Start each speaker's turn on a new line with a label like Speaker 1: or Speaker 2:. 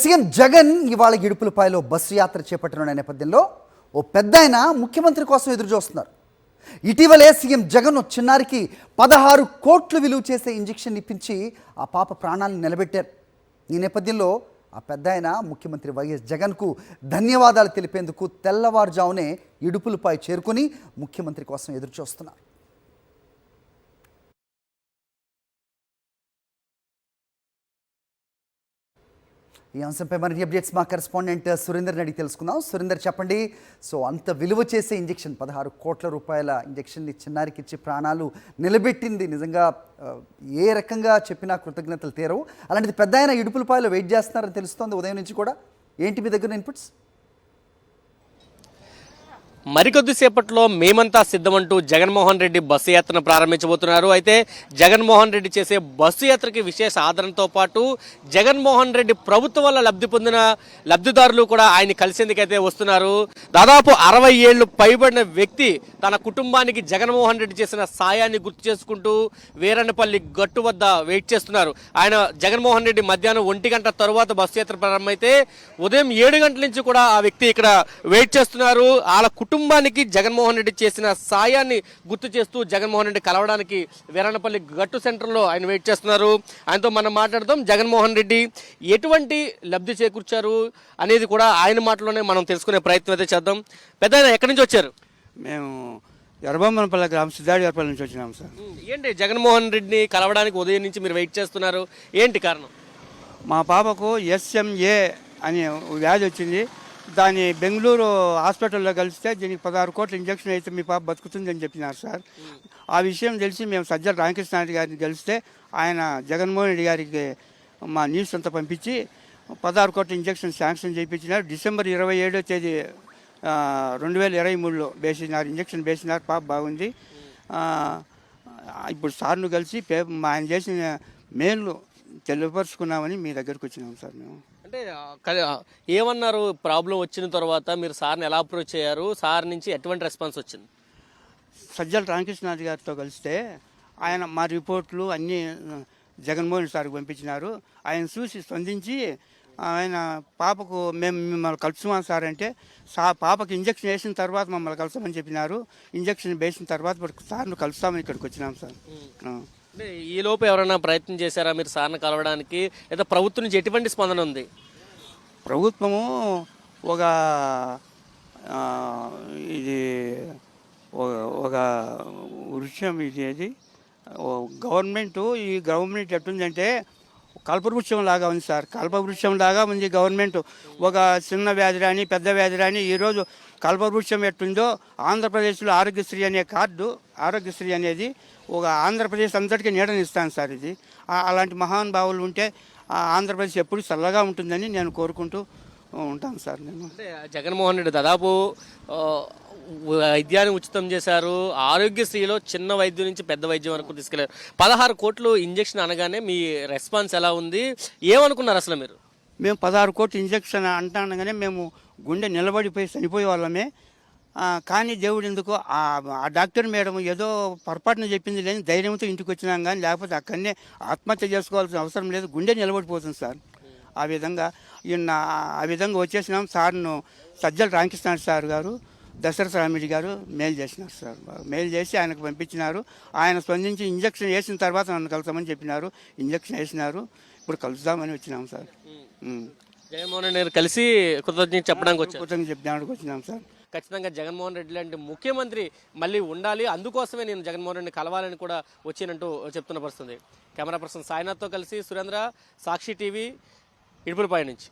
Speaker 1: CM Jagan ఇవాళ ఇడుపులపాయలో bus యాత్ర చేపట్టనున్న నేపథ్యంలో ఓ పెద్దాయన ముఖ్యమంత్రి కోసం ఎదురు చూస్తున్నారు. ఇటీవలే సీఎం జగన్ చిన్నారికి 16 కోట్లు విలువ చేసే ఇంజెక్షన్ ఇప్పించి ఆ పాప ప్రాణాలను నిలబెట్టారు. ఈ నేపథ్యంలో ఆ పెద్దాయన ముఖ్యమంత్రి వైఎస్ జగన్కు ధన్యవాదాలు తెలిపేందుకు తెల్లవారుజామునే ఇడుపులపాయ చేరుకుని ముఖ్యమంత్రి కోసం ఎదురు చూస్తున్నారు. ఈ అంశంపై మరిన్ని అప్డేట్స్ మా కరెస్పాండెంట్ సురేందర్ని అడిగి తెలుసుకుందాం. సురేందర్, చెప్పండి. సో అంత విలువ చేసే ఇంజెక్షన్ 16 కోట్ల రూపాయల ఇంజెక్షన్ని చిన్నారికి ఇచ్చి ప్రాణాలు నిలబెట్టింది. నిజంగా ఏ రకంగా చెప్పినా కృతజ్ఞతలు తీరవు. అలాంటిది పెద్ద ఆయన ఇడుపులపాయలో వెయిట్ చేస్తున్నారని తెలుస్తోంది ఉదయం నుంచి కూడా. ఏంటి మీ దగ్గర ఇన్పుట్స్?
Speaker 2: మరికొద్దిసేపట్లో మేమంతా సిద్ధమంటూ జగన్మోహన్ రెడ్డి బస్సు యాత్రను ప్రారంభించబోతున్నారు. అయితే జగన్మోహన్ రెడ్డి చేసే బస్సు యాత్రకి విశేష ఆదరణతో పాటు జగన్మోహన్ రెడ్డి ప్రభుత్వం వల్ల లబ్ధి పొందిన లబ్ధిదారులు కూడా ఆయన కలిసేందుకైతే వస్తున్నారు. దాదాపు 60 ఏళ్లు పైబడిన వ్యక్తి తన కుటుంబానికి జగన్మోహన్ రెడ్డి చేసిన సాయాన్ని గుర్తు చేసుకుంటూ వీరన్నపల్లి గట్టు వద్ద వెయిట్ చేస్తున్నారు. ఆయన జగన్మోహన్ రెడ్డి మధ్యాహ్నం 1 గంట తరువాత బస్సు యాత్ర ప్రారంభమైతే ఉదయం 7 గంటల నుంచి కూడా ఆ వ్యక్తి ఇక్కడ వెయిట్ చేస్తున్నారు. వాళ్ళ కుటుంబానికి జగన్మోహన్ రెడ్డి చేసిన సాయాన్ని గుర్తు చేస్తూ జగన్మోహన్ రెడ్డి కలవడానికి వీరన్నపల్లి గట్టు సెంటర్లో ఆయన వెయిట్ చేస్తున్నారు. ఆయనతో మనం మాట్లాడదాం. జగన్మోహన్ రెడ్డి ఎటువంటి లబ్ధి చేకూర్చారు అనేది కూడా ఆయన మాటలోనే మనం తెలుసుకునే ప్రయత్నం అయితే చేద్దాం. పెద్ద ఆయన ఎక్కడి నుంచి వచ్చారు?
Speaker 3: మేము ఎర్రబొమ్మనపల్లి గ్రామం సిద్ధాడిపల్లి నుంచి వచ్చినాం సార్.
Speaker 2: ఏంటి జగన్మోహన్ రెడ్డిని కలవడానికి ఉదయం నుంచి మీరు వెయిట్ చేస్తున్నారు, ఏంటి కారణం?
Speaker 3: మా పాపకు SMA అనే వ్యాధి వచ్చింది. దాన్ని బెంగళూరు హాస్పిటల్లో కలిస్తే దీనికి 16 కోట్ల ఇంజక్షన్ అయితే మీ పాప బతుకుతుందని చెప్పినారు సార్. ఆ విషయం తెలిసి మేము సజ్జల రామకృష్ణారెడ్డి గారిని కలిస్తే ఆయన జగన్మోహన్ రెడ్డి గారికి మా న్యూస్ అంతా పంపించి 16 కోట్ల ఇంజక్షన్ శాంక్షన్ చేయించినారు. డిసెంబర్ 27వ తేదీ 2023లో వేసినారు, ఇంజక్షన్ వేసినారు. పాప బాగుంది. ఇప్పుడు సార్ను కలిసి ఆయన చేసిన మేలు తెలియపరుచుకున్నామని మీ దగ్గరకు వచ్చినాం సార్. మేము
Speaker 2: అంటే ఏమన్నారు? ప్రాబ్లం వచ్చిన తర్వాత మీరు సార్ని ఎలా అప్రోచ్ అయ్యారు? సార్ నుంచి ఎటువంటి రెస్పాన్స్ వచ్చింది?
Speaker 3: సజ్జల రామకృష్ణారెడ్డి గారితో కలిస్తే ఆయన మా రిపోర్ట్లు అన్నీ జగన్మోహన్ సార్కి పంపించినారు. ఆయన చూసి స్పందించి ఆయన పాపకు మేము మిమ్మల్ని కలుసుమా సార్ అంటే పాపకి ఇంజక్షన్ వేసిన తర్వాత మమ్మల్ని కలుస్తామని చెప్పినారు. ఇంజక్షన్ వేసిన తర్వాత సార్ను కలుస్తామని ఇక్కడికి వచ్చినాం సార్.
Speaker 2: అంటే ఈ లోపు ఎవరైనా ప్రయత్నం చేశారా మీరు సార్ని కలవడానికి? లేదా ప్రభుత్వం నుంచి ఎటువంటి స్పందన ఉంది?
Speaker 3: ప్రభుత్వము ఒక ఇది ఒక వృక్షం ఇది గవర్నమెంట్ ఈ గవర్నమెంట్ ఎట్టుందంటే కల్పవృక్షం లాగా ఉంది సార్. కల్పవృక్షం లాగా ఉంది గవర్నమెంట్. ఒక చిన్న వ్యాధి రాని పెద్ద వ్యాధి రాని ఈరోజు కల్పవృక్షం ఎట్టుందో ఆంధ్రప్రదేశ్లో ఆరోగ్యశ్రీ అనే కార్డు, ఆరోగ్యశ్రీ అనేది ఒక ఆంధ్రప్రదేశ్ అంతటికీ నీడనిస్తాను సార్. ఇది అలాంటి మహానుభావులు ఉంటే ఆంధ్రప్రదేశ్ ఎప్పుడు చల్లగా ఉంటుందని నేను కోరుకుంటూ ఉంటాను సార్. నేను
Speaker 2: అంటే జగన్మోహన్ రెడ్డి దాదాపు వైద్యాన్ని ఉచితం చేశారు. ఆరోగ్యశ్రీలో చిన్న వైద్యం నుంచి పెద్ద వైద్యం వరకు తీసుకెళ్లారు. 16 కోట్లు ఇంజక్షన్ అనగానే మీ రెస్పాన్స్ ఎలా ఉంది? ఏమనుకున్నారు అసలు మీరు?
Speaker 3: మేము 16 కోట్లు ఇంజక్షన్ అంటానగానే మేము గుండె నిలబడిపోయి చనిపోయే వాళ్ళమే. కానీ దేవుడు ఎందుకు ఆ డాక్టర్ మేడం ఏదో పొరపాటున చెప్పింది లేని ధైర్యంతో ఇంటికి వచ్చినాం. కానీ లేకపోతే అక్కడనే ఆత్మహత్య చేసుకోవాల్సిన అవసరం లేదు. గుండె నిలబడిపోతుంది సార్. ఆ విధంగా వచ్చేసినాం. సార్ను సజ్జల రామకృష్ణ సార్ గారు, దశరథ రామిరెడ్డి గారు మెయిల్ చేసినారు సార్. మెయిల్ చేసి ఆయనకు పంపించినారు. ఆయన స్పందించి ఇంజక్షన్ వేసిన తర్వాత నన్ను కలుస్తామని చెప్పినారు. ఇంజక్షన్ వేసినారు. ఇప్పుడు కలుద్దామని వచ్చినాం సార్.
Speaker 2: జగన్మోహన్ రెడ్డి కలిసి కృతజ్ఞత
Speaker 3: చెప్పడానికి వచ్చినాం సార్.
Speaker 2: ఖచ్చితంగా జగన్మోహన్ రెడ్డి లాంటి ముఖ్యమంత్రి మళ్ళీ ఉండాలి, అందుకోసమే నేను జగన్మోహన్ రెడ్డిని కలవాలని కూడా వచ్చినట్టు చెప్తున్న పరిస్థితుంది. కెమెరా పర్సన్ సాయినాథ్తో కలిసి సురేంద్ర, సాక్షి టీవీ, ఇడుపులపాయ నుంచి.